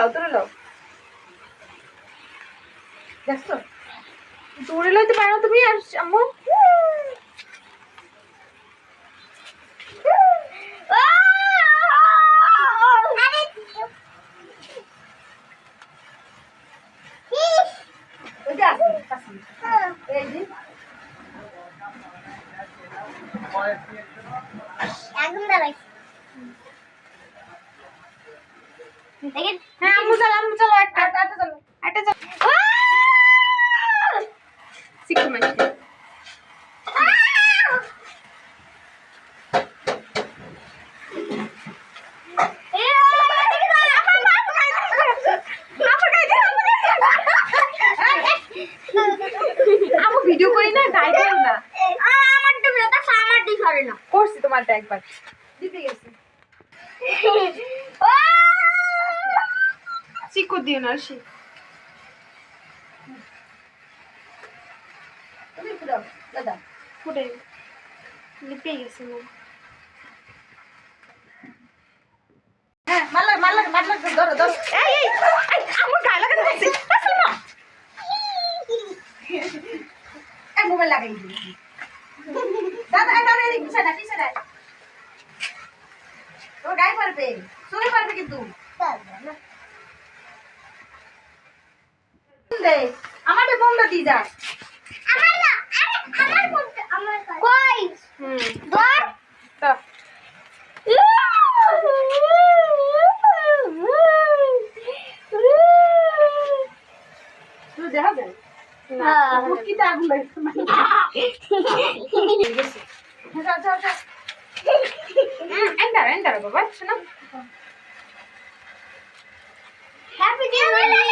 তুলে লাও দেখছো তুলে লইতে পারো তুমি আর আম্মু হ্যাঁ আম্মু চলো একটা চলো শিখতে মাইতে আমু ভিডিও করি না গাই দেন না আমারটা বেটা আমার দি করে না করছি তোমারটা একবার দিতে গেছে শিখো দিও না শিখ তুমি ফুটাও দাদা ফুটে লিপে গেছে না হ্যাঁ মারলা ধরো এই আমার গায়ে লাগাতে দিছি আসল না এই মোবাইল লাগাই দিই দাদা এই পিছনে তো গায়ে পারবে চলে পারবে কিন্তু দে আমারে বোমটা দি যা আমার না আরে আমার বোমটা আমার কই ধর তো তুই দেখা দে না মুকিটা আগুন লাগছে যা এন্টার বাবা শোনো হ্যাপি নিউ ইয়ার